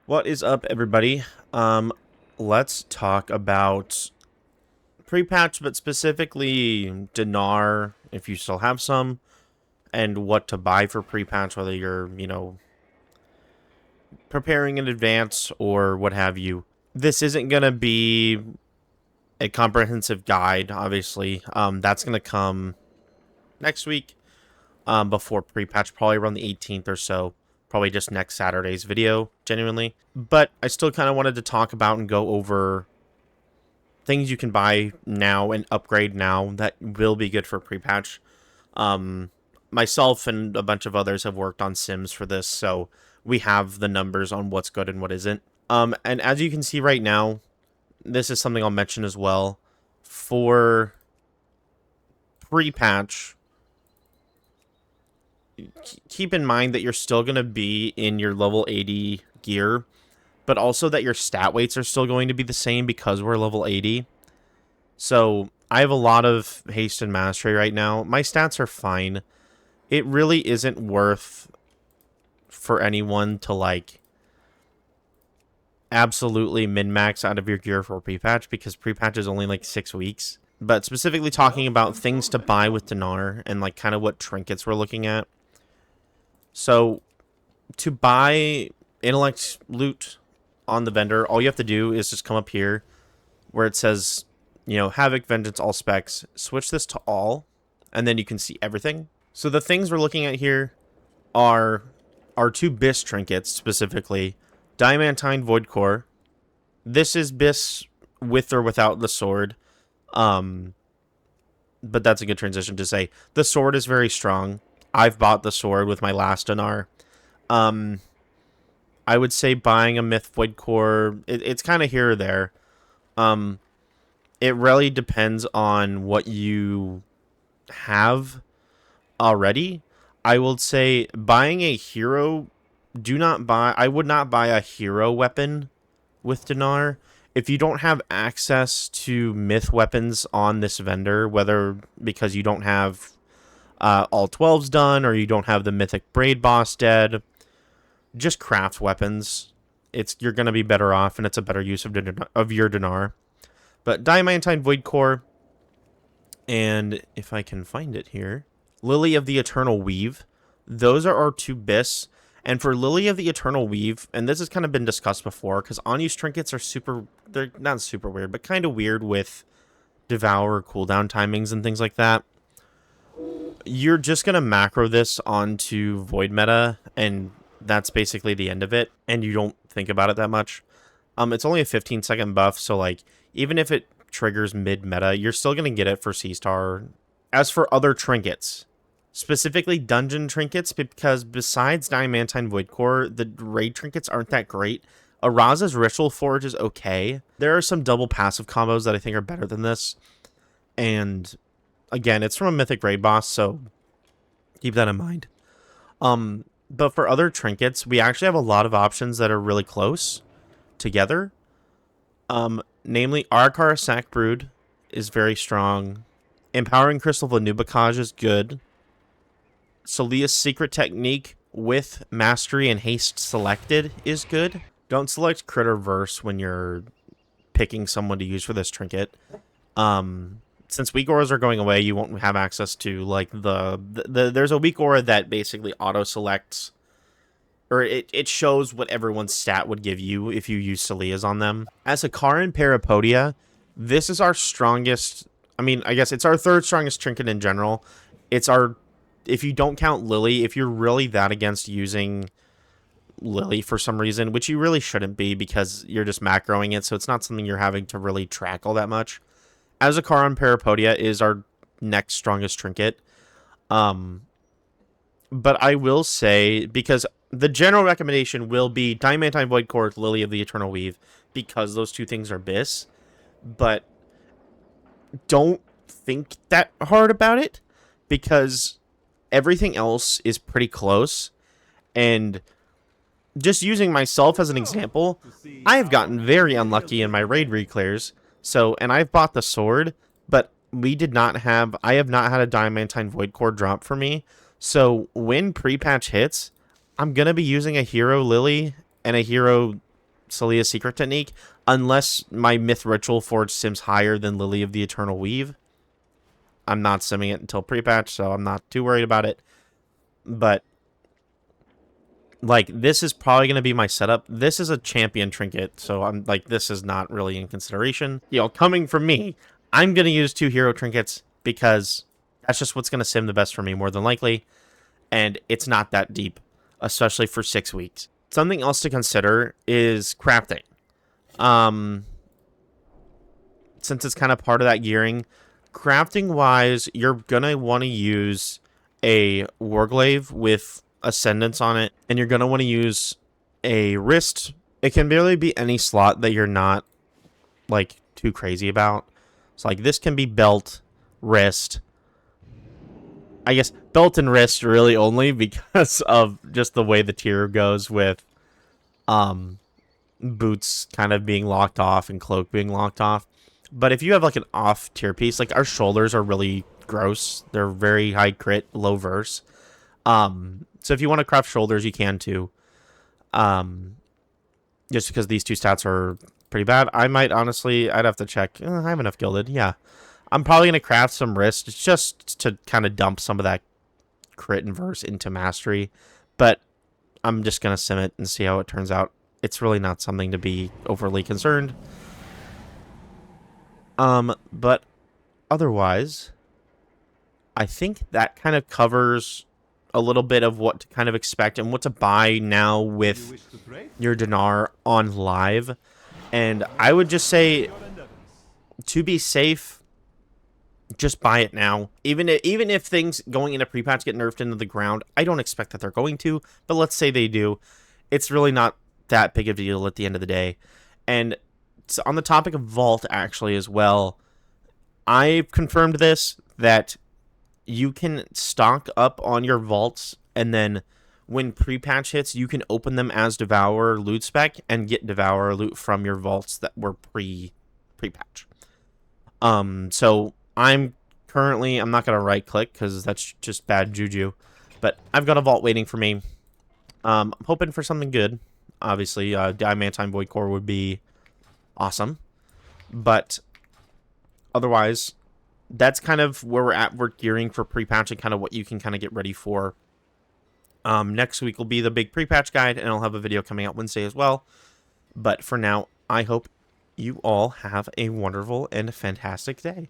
What is up, everybody? Let's talk about pre-patch, but specifically dinar, if you still have some, and what to buy for pre-patch, whether you're, preparing in advance or what have you. This isn't going to be a comprehensive guide, obviously. That's going to come next week, before pre-patch, probably around the 18th or so. Probably just next Saturday's video, genuinely. But I still kind of wanted to talk about and go over things you can buy now and upgrade now that will be good for pre-patch. Myself and a bunch of others have worked on sims for this, so we have the numbers on what's good and what isn't. And as you can see right now, this is something I'll mention as well. For pre-patch, keep in mind that you're still going to be in your level 80 gear, but also that your stat weights are still going to be the same because we're level 80. So I have a lot of haste and mastery right now. My stats are fine. It really isn't worth for anyone to like absolutely min-max out of your gear for pre-patch because pre-patch is only like 6 weeks. But specifically talking about things to buy with dinar and like kind of what trinkets we're looking at. So to buy intellect loot on the vendor, all you have to do is just come up here where it says, Havoc, Vengeance, all specs. Switch this to all, and then you can see everything. So the things we're looking at here are our 2 Bis trinkets, specifically. Diamantine Void Core. This is Bis with or without the sword. But that's a good transition to say. The sword is very strong. I've bought the sword with my last dinar. I would say buying a Myth Void Core, it's kind of here or there. It really depends on what you have already. I will say buying a hero, I would not buy a hero weapon with dinar. If you don't have access to myth weapons on this vendor, whether because you don't have all 12s done or you don't have the mythic braid boss dead, just craft weapons. You're going to be better off, and it's a better use of your dinar. But Diamantine Void Core, and if I can find it here, Lily of the Eternal Weave. Those are our 2 Bis. And for Lily of the Eternal Weave, and this has kind of been discussed before, because unused trinkets are they're not super weird, but kind of weird with Devour cooldown timings and things like that. You're just going to macro this onto Void meta, and that's basically the end of it, and you don't think about it that much. It's only a 15-second buff, so like even if it triggers mid-meta, you're still going to get it for C-Star. As for other trinkets, specifically dungeon trinkets, because besides Diamantine Void Core, the raid trinkets aren't that great. Araza's Ritual Forge is okay. There are some double passive combos that I think are better than this. And again, it's from a mythic raid boss, so keep that in mind. But for other trinkets, we actually have a lot of options that are really close together. Namely, Arakara Sack Brood is very strong. Empowering Crystal Vanubakaj is good. Solia's Secret Technique with Mastery and Haste selected is good. Don't select Critter Verse when you're picking someone to use for this trinket. Since weak auras are going away, you won't have access to like there's a weak aura that basically auto selects, or it shows what everyone's stat would give you if you use Celia's on them. As a Karin Parapodia, this is our strongest. I mean, I guess it's our 3rd strongest trinket in general. If you don't count Lily, if you're really that against using Lily for some reason, which you really shouldn't be because you're just macroing it, so it's not something you're having to really track all that much. Azakaron Parapodia is our next strongest trinket. But I will say, because the general recommendation will be Diamantine Void Core, Lily of the Eternal Weave, because those 2 things are Bis. But don't think that hard about it, because everything else is pretty close. And just using myself as an example, I have gotten very unlucky in my raid reclares. And I've bought the sword, but I have not had a Diamantine Void Core drop for me. So when pre-patch hits, I'm going to be using a hero Lily and a hero Celia's secret technique, unless my myth ritual forge sims higher than Lily of the Eternal Weave. I'm not simming it until pre-patch, so I'm not too worried about it. But like, this is probably going to be my setup. This is a champion trinket, so I'm like, this is not really in consideration. You know, coming from me, I'm going to use 2 hero trinkets because that's just what's going to sim the best for me, more than likely. And it's not that deep, especially for 6 weeks. Something else to consider is crafting. Since it's kind of part of that gearing, crafting wise, you're gonna want to use a warglaive with ascendance on it, and you're gonna want to use a wrist. It can barely be any slot that you're not like too crazy about. So like this can be belt, wrist. I guess belt and wrist really only because of just the way the tier goes with boots kind of being locked off and cloak being locked off. But if you have like an off tier piece, like our shoulders are really gross. They're very high crit, low verse. So if you want to craft shoulders, you can too. Just because these 2 stats are pretty bad. I might honestly, I'd have to check. I have enough gilded. Yeah. I'm probably going to craft some wrist just to kind of dump some of that crit and verse into mastery. But I'm just going to sim it and see how it turns out. It's really not something to be overly concerned. But otherwise, I think that kind of covers a little bit of what to kind of expect and what to buy now with your dinar on live. And I would just say, to be safe, just buy it now. Even if things going into pre-patch get nerfed into the ground, I don't expect that they're going to, but let's say they do. It's really not that big of a deal at the end of the day. And so on the topic of Vault, actually, as well, I've confirmed this, that you can stock up on your vaults, and then when pre-patch hits, you can open them as Devourer loot spec and get Devourer loot from your vaults that were pre-patch. So I'm not going to right-click because that's just bad juju, but I've got a vault waiting for me. I'm hoping for something good. Obviously, Diamantine Void Core would be awesome, but otherwise, that's kind of where we're at. We're gearing for pre-patch and kind of what you can kind of get ready for. Next week will be the big pre-patch guide, and I'll have a video coming out Wednesday as well. But for now, I hope you all have a wonderful and fantastic day.